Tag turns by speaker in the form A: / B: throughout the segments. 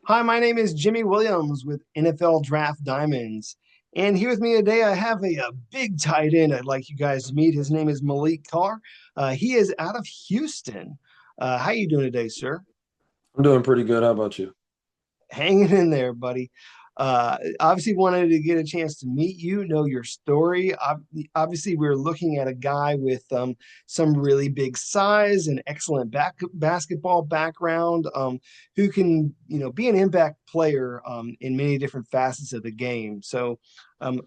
A: Hi, my name is Jimmy Williams with NFL Draft Diamonds. And here with me today, I have a big tight end I'd like you guys to meet. His name is Maliq Carr. He is out of Houston. How you doing today, sir?
B: I'm doing pretty good. How about you?
A: Hanging in there, buddy. Obviously, wanted to get a chance to meet you, know your story. Obviously, we're looking at a guy with some really big size and excellent basketball background, who can, be an impact player in many different facets of the game. So,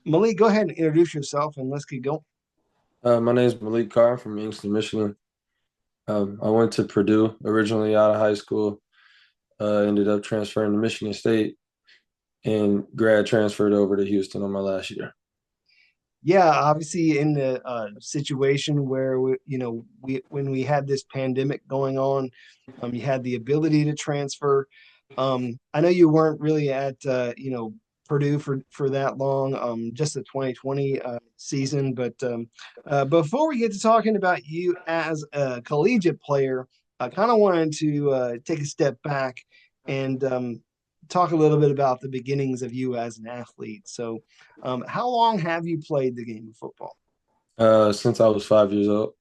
A: Malik, go ahead and introduce yourself, and let's get going.
B: My name is Maliq Carr from Inkster, Michigan. I went to Purdue originally out of high school. Ended up transferring to Michigan State and grad transferred over to Houston on my last year.
A: Yeah, obviously in the situation where we when we had this pandemic going on, you had the ability to transfer. I know you weren't really at Purdue for that long, just the 2020 season. But before we get to talking about you as a collegiate player, I kind of wanted to take a step back and talk a little bit about the beginnings of you as an athlete. So, how long have you played the game of football?
B: Since I was 5 years old.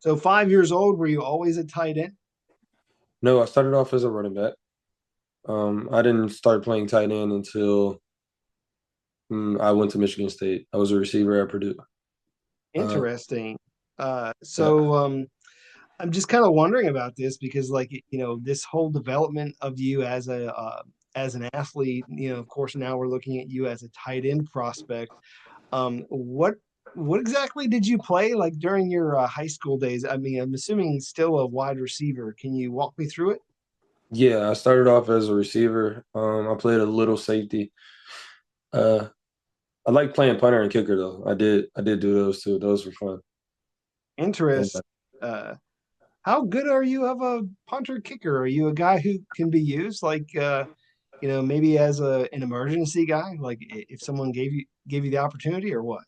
A: So, 5 years old, were you always a tight end?
B: No, I started off as a running back. I didn't start playing tight end until I went to Michigan State. I was a receiver at Purdue. Uh,
A: Interesting.
B: yeah,
A: I'm just kind of wondering about this because, like, this whole development of you as an athlete. Of course, now we're looking at you as a tight end prospect. What exactly did you play like during your high school days? I mean, I'm assuming still a wide receiver. Can you walk me through it?
B: yeah. I started off as a receiver. I played a little safety. Uh, I like playing punter and kicker though. I did do those too. Those were fun. And
A: Interest. Uh, how good are you of a punter kicker? Are you a guy who can be used like maybe as an emergency guy, like if someone gave you the opportunity or what?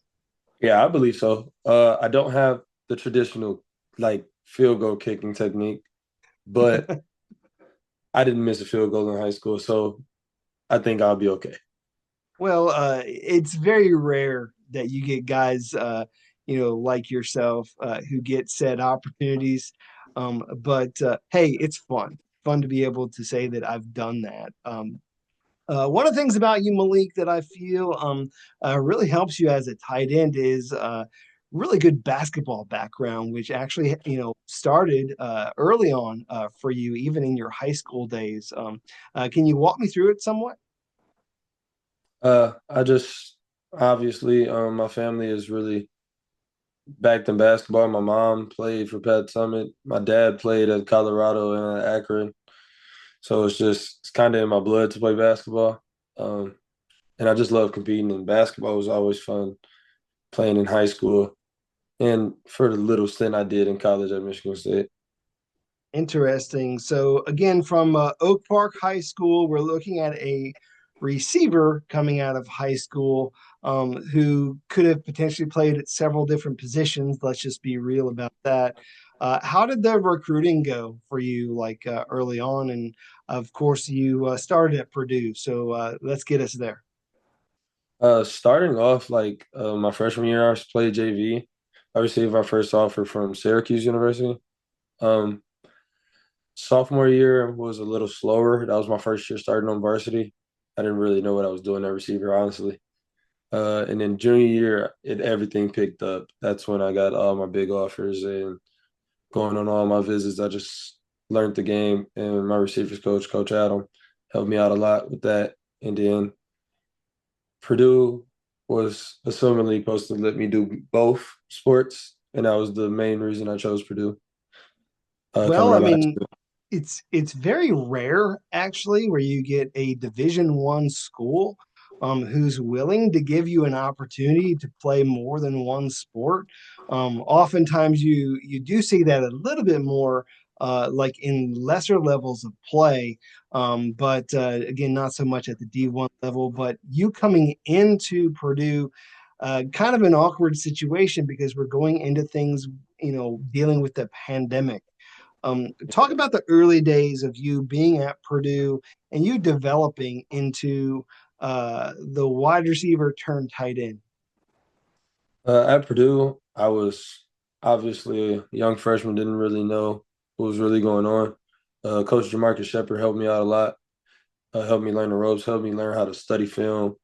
B: yeah, I believe so. I don't have the traditional like field goal kicking technique, but I didn't miss a field goal in high school, so I think I'll be okay.
A: Well, it's very rare that you get guys, like yourself, who get said opportunities. But hey, it's fun to be able to say that I've done that. One of the things about you, Malik, that I feel really helps you as a tight end is really good basketball background, which actually started early on for you, even in your high school days. Can you walk me through it somewhat?
B: I just obviously my family is really backed in basketball. My mom played for Pat Summitt. My dad played at Colorado and at Akron. So it's kind of in my blood to play basketball. Um, and I just love competing. And basketball was always fun playing in high school. And for the little stint I did in college at Michigan State.
A: Interesting. So again, from Oak Park High School, we're looking at a receiver coming out of high school who could have potentially played at several different positions. Let's just be real about that. How did the recruiting go for you, like early on? And of course, you started at Purdue, so let's get us there.
B: Starting off like my freshman year, I played JV. I received my first offer from Syracuse University. Um, Sophomore year was a little slower. That was my first year starting on varsity. I didn't really know what I was doing at receiver, honestly. And then junior year, everything picked up. That's when I got all my big offers and going on all my visits. I just learned the game, and my receivers coach, Coach Adam, helped me out a lot with that. And then Purdue was assumingly supposed to let me do both sports, and that was the main reason I chose Purdue
A: Well,
B: coming
A: I
B: out of high
A: mean,
B: school.
A: it's very rare actually where you get a Division I school who's willing to give you an opportunity to play more than one sport. Oftentimes you do see that a little bit more like in lesser levels of play, but again, not so much at the D1 level. But you coming into Purdue, kind of an awkward situation because we're going into things, dealing with the pandemic. Talk about the early days of you being at Purdue and you developing into the wide receiver turned tight end.
B: At Purdue, I was obviously a young freshman, didn't really know what was really going on. Coach Jamarcus Shepard helped me out a lot, helped me learn the ropes, helped me learn how to study film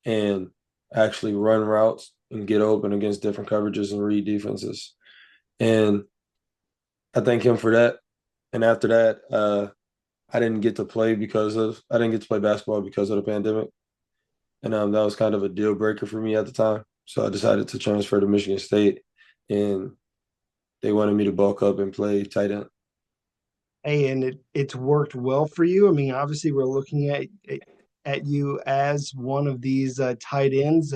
B: and actually run routes and get open against different coverages and read defenses. And I thank him for that. And after that, I didn't get to play basketball because of the pandemic, and that was kind of a deal breaker for me at the time. So I decided to transfer to Michigan State, and they wanted me to bulk up and play tight end.
A: Hey, and it's worked well for you. I mean, obviously, we're looking at you as one of these tight ends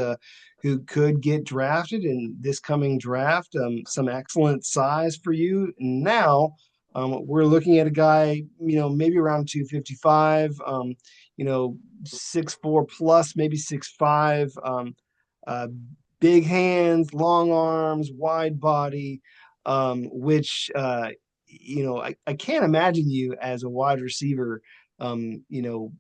A: who could get drafted in this coming draft. Some excellent size for you. Now, we're looking at a guy, maybe around 255, 6'4" plus, maybe 6'5", uh, big hands, long arms, wide body, which I can't imagine you as a wide receiver, um, you know,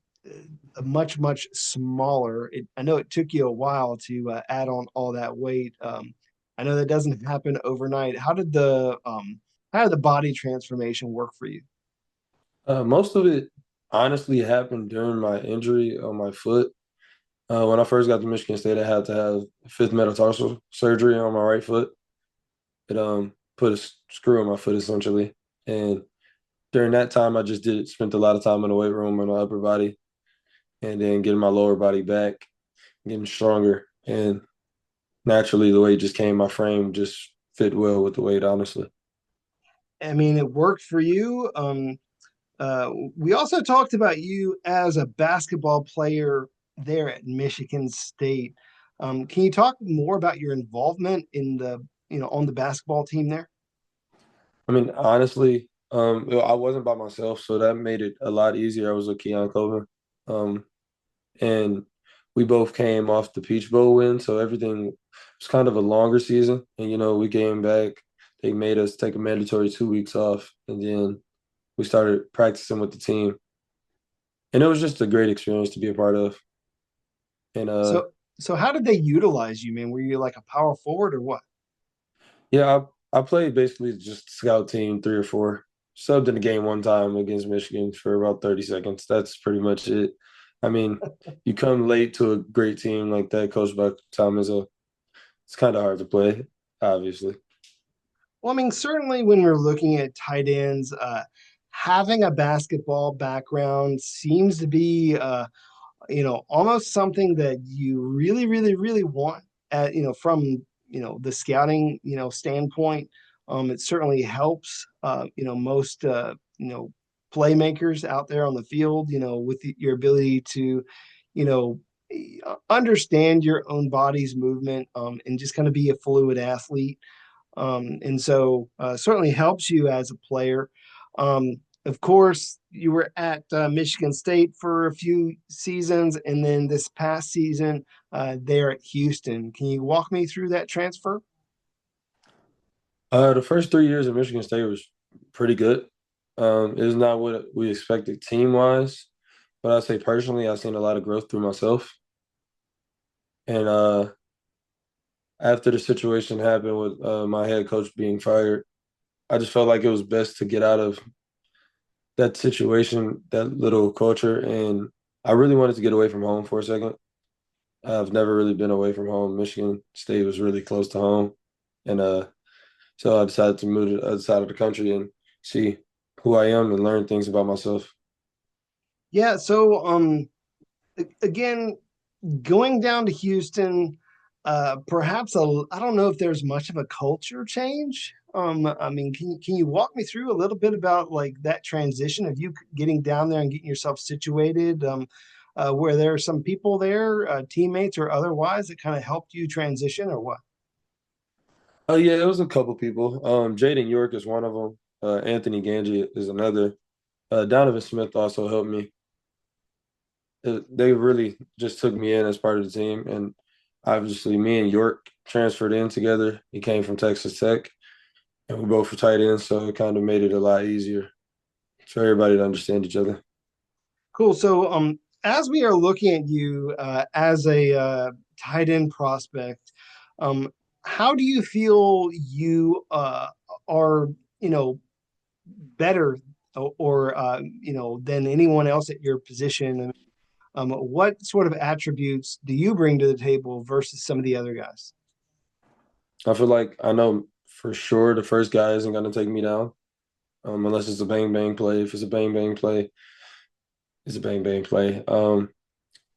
A: much, much smaller. I know it took you a while to add on all that weight. I know that doesn't happen overnight. How did the body transformation work for you?
B: Most of it honestly happened during my injury on my foot. When I first got to Michigan State, I had to have fifth metatarsal surgery on my right foot. It put a screw in my foot essentially, and during that time, I just did spent a lot of time in the weight room on my upper body, and then getting my lower body back, getting stronger, and naturally the weight just came. My frame just fit well with the weight, honestly.
A: I mean, it worked for you. We also talked about you as a basketball player there at Michigan State. Can you talk more about your involvement on the basketball team there?
B: I mean, honestly, I wasn't by myself, so that made it a lot easier. I was with Keon Coleman, um, and we both came off the Peach Bowl win, so everything was kind of a longer season. And we came back. They made us take a mandatory 2 weeks off, and then we started practicing with the team, and it was just a great experience to be a part of. And
A: So, so how did they utilize you, man? Were you like a power forward or what?
B: yeah, I played basically just scout team 3 or 4. Subbed in the game one time against Michigan for about 30 seconds. That's pretty much it. I mean, you come late to a great team like that, coached by Tom Izzo. It's kind of hard to play, obviously.
A: Well, I mean, certainly when we're looking at tight ends, having a basketball background seems to be almost something that you really, really, really want from, the scouting, standpoint. It certainly helps, most, playmakers out there on the field, with your ability to, you know, understand your own body's movement, and just kind of be a fluid athlete. And so certainly helps you as a player. Of course, you were at Michigan State for a few seasons, and then this past season there at Houston. Can you walk me through that transfer?
B: The first 3 years at Michigan State was pretty good. It's not what we expected team wise, but I'd say personally, I've seen a lot of growth through myself. And after the situation happened with my head coach being fired, I just felt like it was best to get out of that situation, that little culture. And I really wanted to get away from home for a second. I've never really been away from home. Michigan State was really close to home. And so I decided to move to the other side of the country and see who I am and learn things about myself.
A: Yeah. So again, going down to Houston, perhaps I don't know if there's much of a culture change. I mean, can you walk me through a little bit about like that transition of you getting down there and getting yourself situated? Where there are some people there, teammates or otherwise, that kind of helped you transition, or what?
B: Oh yeah, it was a couple people. Jaden York is one of them. Anthony Ganji is another. Donovan Smith also helped me. They really just took me in as part of the team, and obviously me and York transferred in together. He came from Texas Tech, and we both were tight ends, so it kind of made it a lot easier for everybody to understand each other.
A: Cool. So, as we are looking at you as a tight end prospect, um, how do you feel you are, you know, better or than anyone else at your position? What sort of attributes do you bring to the table versus some of the other guys?
B: I feel like I know for sure the first guy isn't going to take me down, unless it's a bang bang play. If it's a bang bang play, it's a bang bang play. I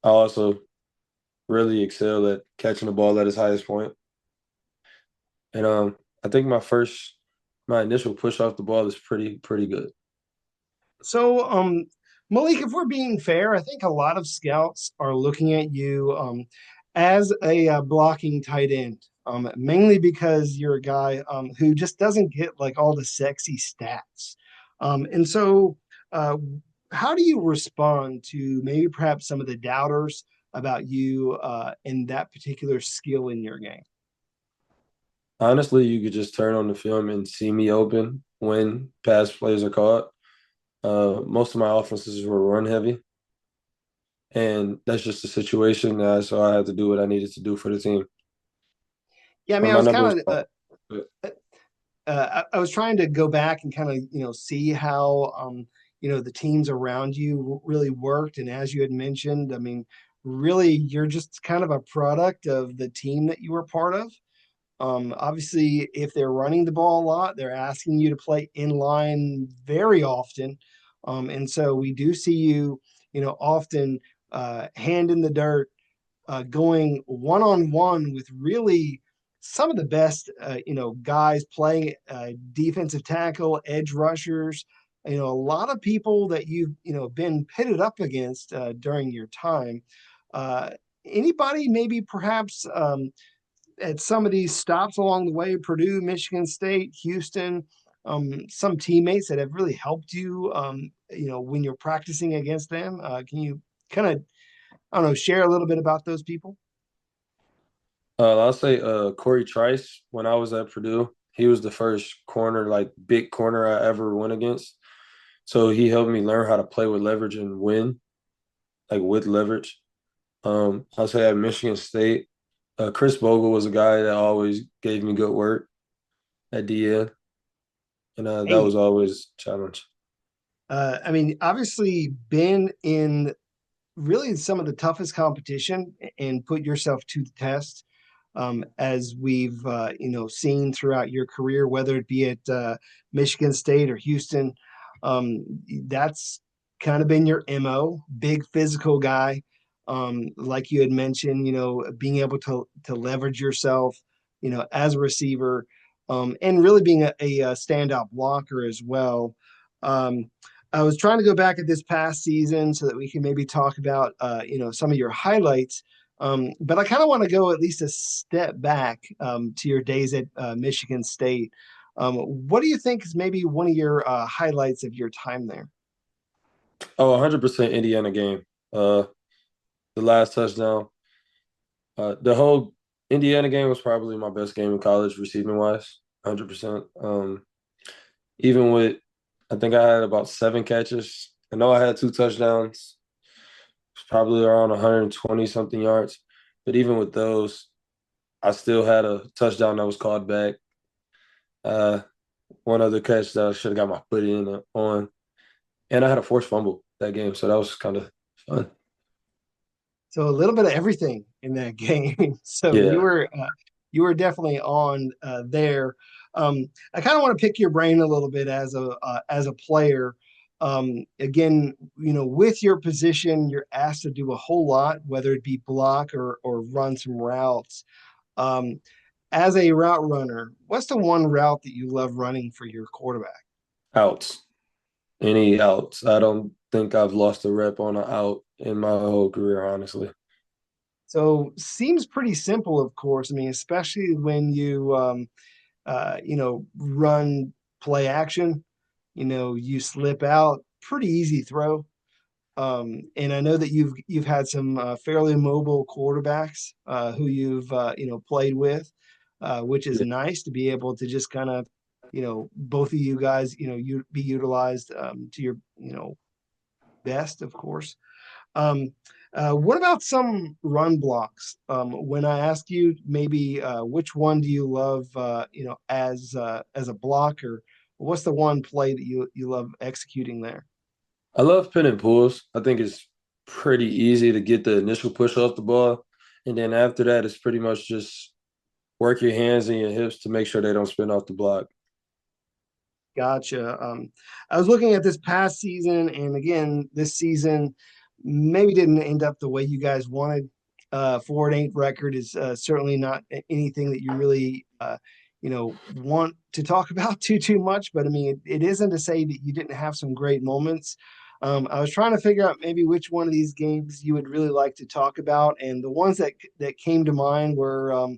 B: also really excel at catching the ball at its highest point. And I think my initial push off the ball is pretty good.
A: So, Malik, if we're being fair, I think a lot of scouts are looking at you as a blocking tight end, mainly because you're a guy who just doesn't get like all the sexy stats. And so, uh, how do you respond to maybe perhaps some of the doubters about you and that particular skill in your game?
B: Honestly, you could just turn on the film and see me open when pass plays are caught. Most of my offenses were run heavy, and that's just the situation. So I had to do what I needed to do for the team.
A: Yeah, I mean, I
B: My
A: was
B: number was
A: kind of I was trying to go back and kind of see how the teams around you really worked, and as you had mentioned, I mean, really, you're just kind of a product of the team that you were part of. Obviously, if they're running the ball a lot, they're asking you to play in line very often, and so we do see you, often hand in the dirt going one on one with really some of the best, guys playing defensive tackle, edge rushers. A lot of people that you've been pitted up against during your time. Uh, Anybody maybe perhaps at some of these stops along the way, Purdue, Michigan State, Houston, some teammates that have really helped you, when you're practicing against them. Can you kind of, I don't know, share a little bit about those people?
B: I'll say Corey Trice when I was at Purdue. He was the first corner, like big corner I ever went against. So he helped me learn how to play with leverage and win, like with leverage. I'll say at Michigan State, Chris Bogle was a guy that always gave me good work at DN, and that
A: Hey,
B: was always a challenge.
A: I mean, obviously, been in really some of the toughest competition and put yourself to the test, as we've seen throughout your career, whether it be at Michigan State or Houston. That's kind of been your MO, big physical guy. Like you had mentioned, being able to leverage yourself, as a receiver, and really being a standout blocker as well. Um, I was trying to go back at this past season so that we can maybe talk about some of your highlights. But I kind of want to go at least a step back to your days at Michigan State. What do you think is maybe one of your highlights of your time there?
B: Oh, 100% Indiana game. Uh, the last touchdown. The whole Indiana game was probably my best game in college receiving wise. 100%. Even with, I think I had about 7 catches. I know I had 2 touchdowns. It's probably around 120 something yards. But even with those, I still had a touchdown that was called back. Uh, one other catch that I should have got my foot in on, and I had a forced fumble that game, so that was kind of fun.
A: So a little bit of everything in that game. So you
B: Yeah.
A: were definitely on there. I kind of want to pick your brain a little bit as a player. Again, with your position, you're asked to do a whole lot, whether it be block or run some routes. Um, as a route runner, what's the one route that you love running for your quarterback?
B: Outs. Any outs. I don't think I've lost a rep on an out in my whole career, honestly.
A: So seems pretty simple, of course. I mean, especially when you run play action, you slip out, pretty easy throw. And I know that you've had some fairly mobile quarterbacks who you've played with, which is
B: Yeah.
A: nice to be able to just kind of both of you guys, you be utilized to your, best, of course. Um, what about some run blocks? When I ask you maybe which one do you love, as a blocker, what's the one play that you love executing there?
B: I love pin and pulls. I think it's pretty easy to get the initial push off the ball. And then after that, it's pretty much just work your hands and your hips to make sure they don't spin off the block.
A: Gotcha. I was looking at this past season, and again, this season maybe didn't end up the way you guys wanted. 4-8 record is certainly not anything that you really, want to talk about too much. But I mean, it isn't to say that you didn't have some great moments. I was trying to figure out maybe which one of these games you would really like to talk about, and the ones that came to mind were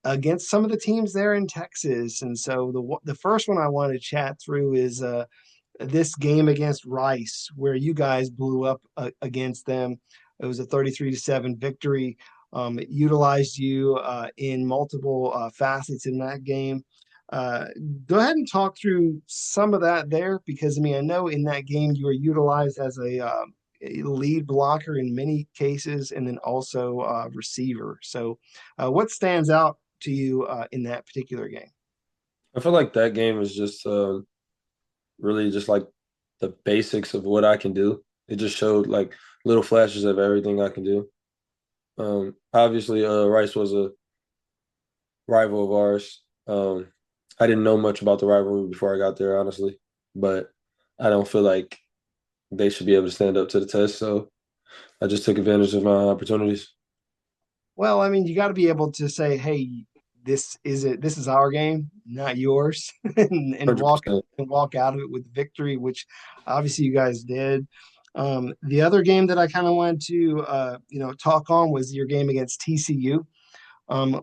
A: against some of the teams there in Texas. And so the first one I want to chat through is this game against Rice, where you guys blew up against them. It was a 33-7 victory. It utilized you in multiple facets in that game. Uh, Go ahead and talk through some of that there, because I mean, I know in that game you were utilized as a lead blocker in many cases, and then also receiver. So, what stands out to you in that particular game?
B: I feel like that game is just really just like the basics of what I can do. It just showed like little flashes of everything I can do. Obviously, Rice was a rival of ours. I didn't know much about the rivalry before I got there, honestly, but I don't feel like they should be able to stand up to the test. So I just took advantage of my opportunities.
A: Well, I mean, you got to be able to say, "Hey, this is it. This is our game, not yours," and walk
B: 100%.
A: and walk out of it with victory, which obviously you guys did. The other game that I kind of wanted to, talk on was your game against TCU,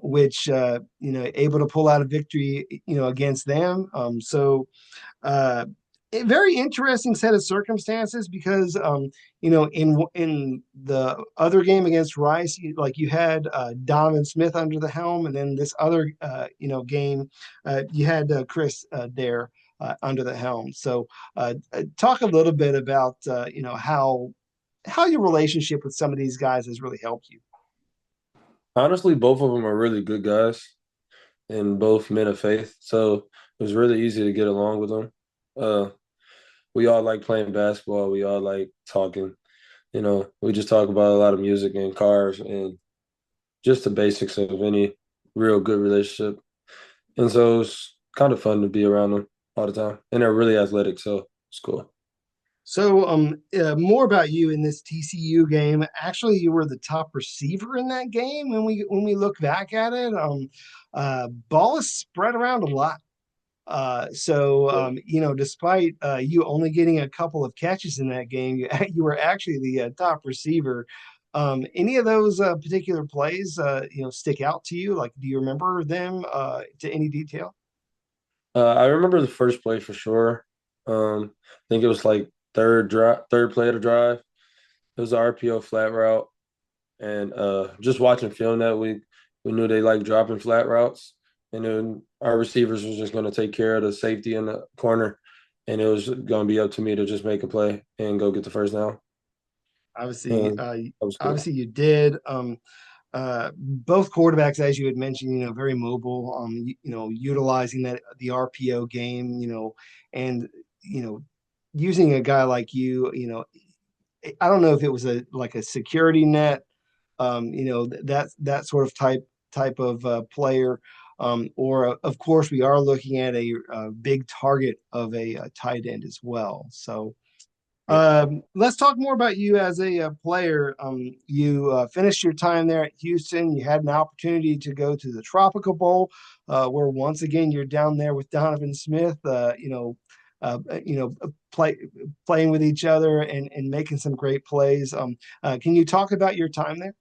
A: which able to pull out a victory, against them. Uh, a very interesting set of circumstances, because in the other game against Rice, you had Donovan Smith under the helm, and then this other game, you had Chris Dare under the helm. So talk a little bit about how your relationship with some of these guys has really helped you.
B: Honestly, both of them are really good guys and both men of faith. So it was really easy to get along with them. Uh, we all like playing basketball. We all like talking. We just talk about a lot of music and cars and just the basics of any real good relationship. And so it's kind of fun to be around them all the time. And they're really athletic, so it's cool.
A: So, more about you in this TCU game. Actually, you were the top receiver in that game when we look back at it. Ball is spread around a lot. Despite you only getting a couple of catches in that game, you you were actually the top receiver. Any of those particular plays, stick out to you? Like, do you remember them to any detail?
B: I remember the first play for sure. I think it was like third play of the drive. It was an RPO flat route. And just watching film that week, we knew they like dropping flat routes. And then our receivers was just going to take care of the safety in the corner. And it was going to be up to me to just make a play and go get the first down.
A: Obviously,
B: And that was cool.
A: obviously you did. Both quarterbacks, as you had mentioned, very mobile. Utilizing that the RPO game, and you know, using a guy like you, I don't know if it was a security net, that sort of type of player, or of course we are looking at a big target of a tight end as well. So
B: Yeah.
A: let's talk more about you as a player. You finished your time there at Houston. You had an opportunity to go to the Tropical Bowl, where once again you're down there with Donovan Smith. Uh, you know, playing with each other and making some great plays. Can you talk about your time there?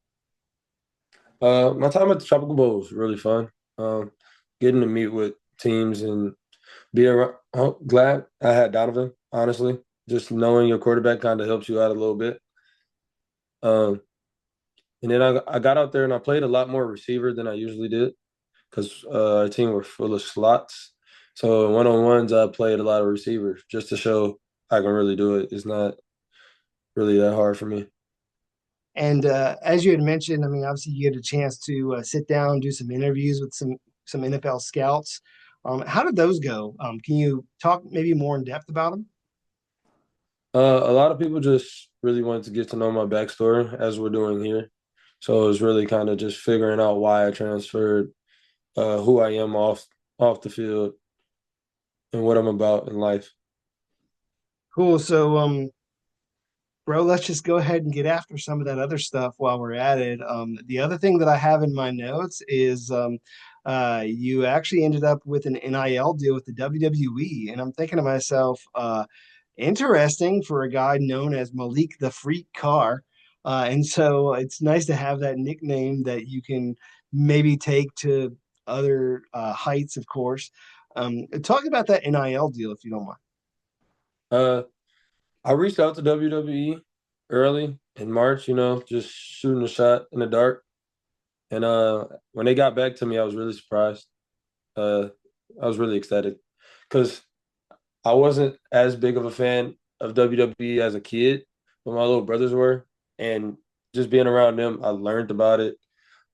B: My time at the Tropical Bowl was really fun. Getting to meet with teams and be around. Oh, glad I had Donovan, honestly. Just knowing your quarterback kind of helps you out a little bit. Um, and then I got out there and I played a lot more receiver than I usually did because our team were full of slots. So in one-on-ones, I played a lot of receivers just to show I can really do it. It's not really that hard for me.
A: And as you had mentioned, I mean, obviously you get a chance to sit down, do some interviews with some NFL scouts. How did those go? Can you talk maybe more in depth about them?
B: A lot of people just really wanted to get to know my backstory as we're doing here. So it was really kind of just figuring out why I transferred, who I am off the field, and what I'm about in life.
A: Cool. So, bro, let's just go ahead and get after some of that other stuff while we're at it. The other thing that I have in my notes is you actually ended up with an NIL deal with the WWE, and I'm thinking to myself, interesting for a guy known as Maliq the Freak Carr. And so it's nice to have that nickname that you can maybe take to other heights, of course. Talk about that NIL deal if you don't mind.
B: Uh, I reached out to WWE early in March, just shooting a shot in the dark. And when they got back to me, I was really surprised. Uh, I was really ecstatic because I wasn't as big of a fan of WWE as a kid, but my little brothers were. And just being around them, I learned about it,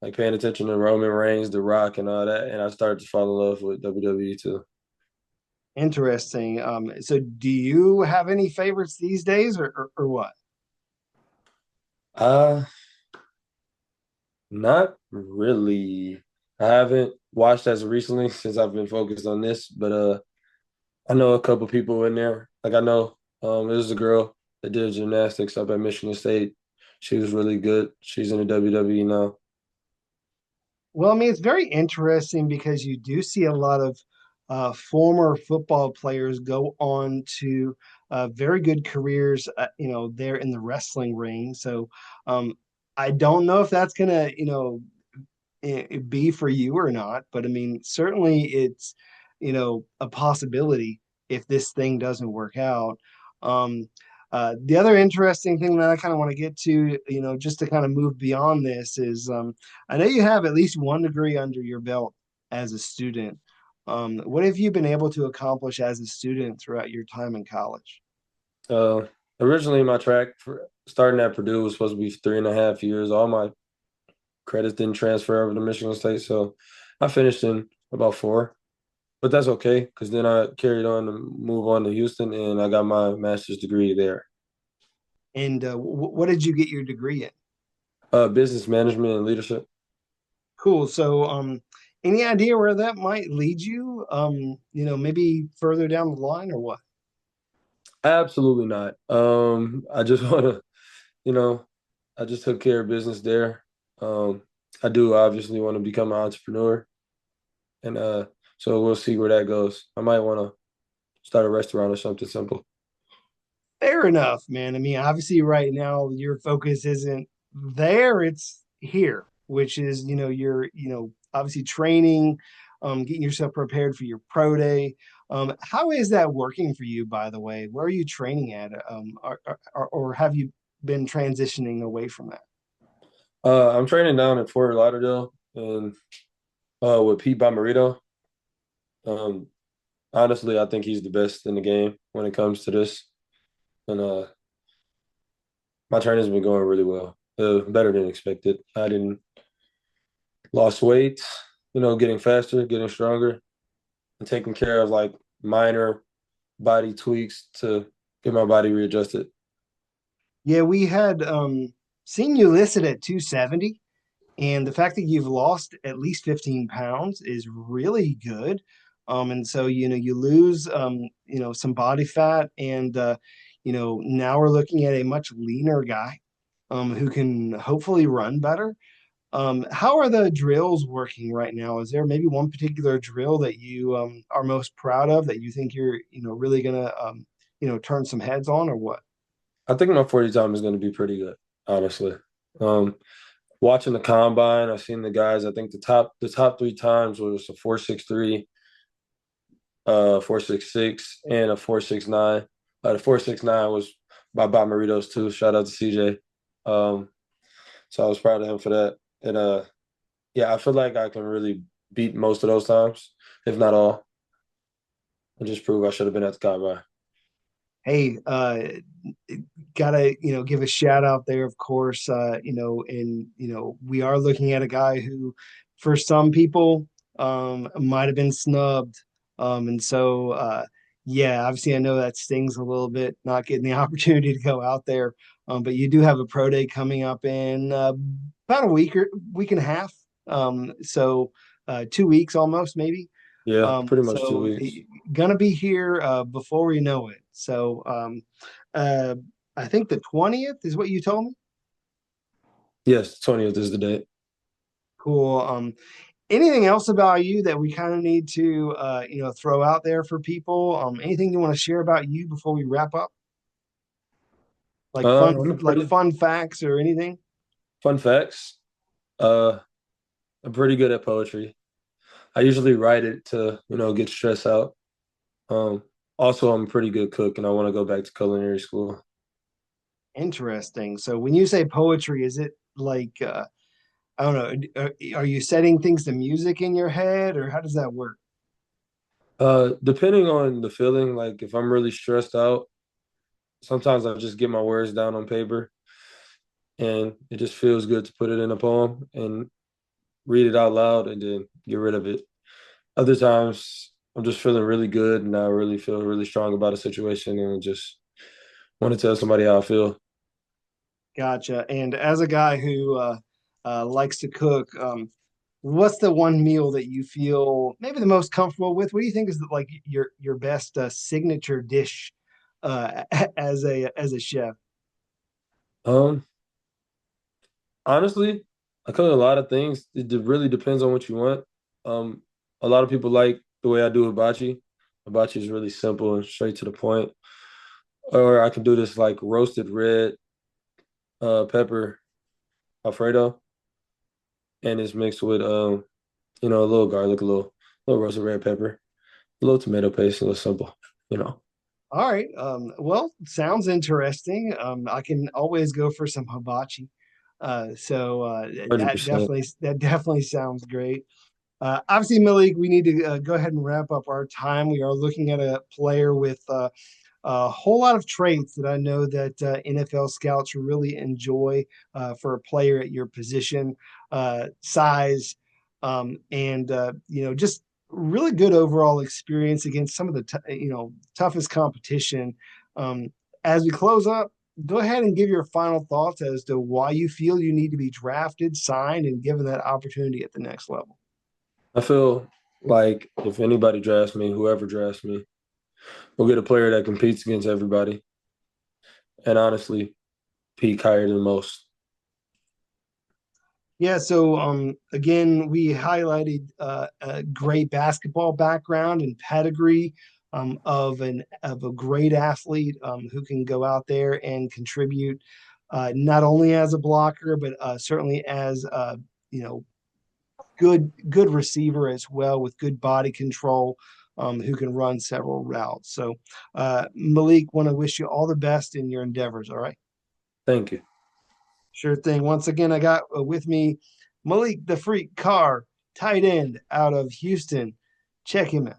B: like paying attention to Roman Reigns, The Rock, and all that. And I started to fall in love with WWE too.
A: Interesting. So do you have any favorites these days or what?
B: Uh, Not really. I haven't watched as recently since I've been focused on this, but I know a couple people in there. Like I know there's a girl that did gymnastics up at Michigan State. She was really good. She's in the WWE now.
A: Well, I mean, it's very interesting because you do see a lot of former football players go on to very good careers, there in the wrestling ring. So um, I don't know if that's gonna, be for you or not, but I mean, certainly it's, a possibility if this thing doesn't work out. Um, the other interesting thing that I kind of want to get to, just to kind of move beyond this is I know you have at least one degree under your belt as a student. What have you been able to accomplish as a student throughout your time in college?
B: Uh, Originally, my track for starting at Purdue was supposed to be 3.5 years. All my credits didn't transfer over to Michigan State, so I finished in about four. But that's okay because then I carried on to move on to Houston, and I got my master's degree there.
A: And what did you get your degree in?
B: Business management and leadership.
A: Cool. So, any idea where that might lead you? Maybe further down the line or what?
B: Absolutely not. I just want to, you know, I just took care of business there. Um, I do obviously want to become an entrepreneur, and so we'll see where that goes. I might want to start a restaurant or something simple.
A: Fair enough, man. I mean, obviously, right now your focus isn't there; it's here, which is, you're, obviously training, getting yourself prepared for your pro day. How is that working for you, by the way? Where are you training at? Or have you been transitioning away from that?
B: I'm training down in Fort Lauderdale and with Pete Bomarito. Um, Honestly, I think he's the best in the game when it comes to this. And my training's been going really well, better than expected. I didn't lost weight, getting faster, getting stronger, and taking care of like minor body tweaks to get my body readjusted.
A: Yeah, we had seen you listed at 270. And the fact that you've lost at least 15 pounds is really good. And so, you lose, some body fat. And, now we're looking at a much leaner guy who can hopefully run better. How are the drills working right now? Is there maybe one particular drill that you are most proud of that you think you're, really going to, turn some heads on or what?
B: I think my 40 time is going to be pretty good, honestly. Um, Watching the combine, I've seen the guys. I think the top three times was a 4.63, 4.66, and a 4.69. The 4.69 was by Bob Maritos too. Shout out to CJ. Um, so I was proud of him for that. And yeah, I feel like I can really beat most of those times, if not all. and just prove I should have been at the combine.
A: Hey, gotta give a shout out there, of course. And we are looking at a guy who, for some people, might have been snubbed. And so yeah, obviously I know that stings a little bit, not getting the opportunity to go out there. But you do have a pro day coming up in about a week and a half. So 2 weeks almost, maybe.
B: Yeah, pretty much two
A: So
B: weeks.
A: gonna be here before we know it. So uh, I think the 20th is what you told me.
B: Yes, 20th is the date.
A: Cool. Anything else about you that we kind of need to throw out there for people? Anything you want to share about you before we wrap up? Like
B: I'm a
A: like
B: pretty
A: fun facts or anything?
B: fun facts. Uh, I'm pretty good at poetry. I usually write it to, get stress out. Um, Also, I'm a pretty good cook, and I want to go back to culinary school.
A: Interesting. So when you say poetry, is it like I don't know, are you setting things to music in your head or how does that work?
B: Depending on the feeling, like if I'm really stressed out, sometimes I just get my words down on paper, and it just feels good to put it in a poem and read it out loud, and then get rid of it. Other times, I'm just feeling really good, and I really feel really strong about a situation, and just want to tell somebody how I feel.
A: Gotcha. And as a guy who likes to cook, what's the one meal that you feel maybe the most comfortable with? What do you think is like your best signature dish as a chef?
B: Um, Honestly, I cook a lot of things. Really depends on what you want. Um, a lot of people like the way I do hibachi. Hibachi is really simple and straight to the point. Or I can do this like roasted red pepper Alfredo, and it's mixed with a little garlic, a little roasted red pepper, a little tomato paste, a little simple, you know,
A: All right. Well, sounds interesting. I can always go for some hibachi. So
B: $100.
A: that definitely sounds great. Obviously, Malik, we need to go ahead and wrap up our time. We are looking at a player with a whole lot of traits that I know that NFL scouts really enjoy for a player at your position, size, and just really good overall experience against some of the toughest competition. Um, as we close up, go ahead and give your final thoughts as to why you feel you need to be drafted, signed, and given that opportunity at the next level.
B: I feel like if anybody drafts me, whoever drafts me, we'll get a player that competes against everybody and honestly peak higher than most.
A: Yeah, so again, we highlighted a great basketball background and pedigree of a great athlete who can go out there and contribute not only as a blocker but certainly as you know good receiver as well with good body control, who can run several routes. So Malik, want to wish you all the best in your endeavors. All right.
B: Thank you.
A: Sure thing. Once again, I got with me Maliq the Freak Carr, tight end out of Houston. Check him out.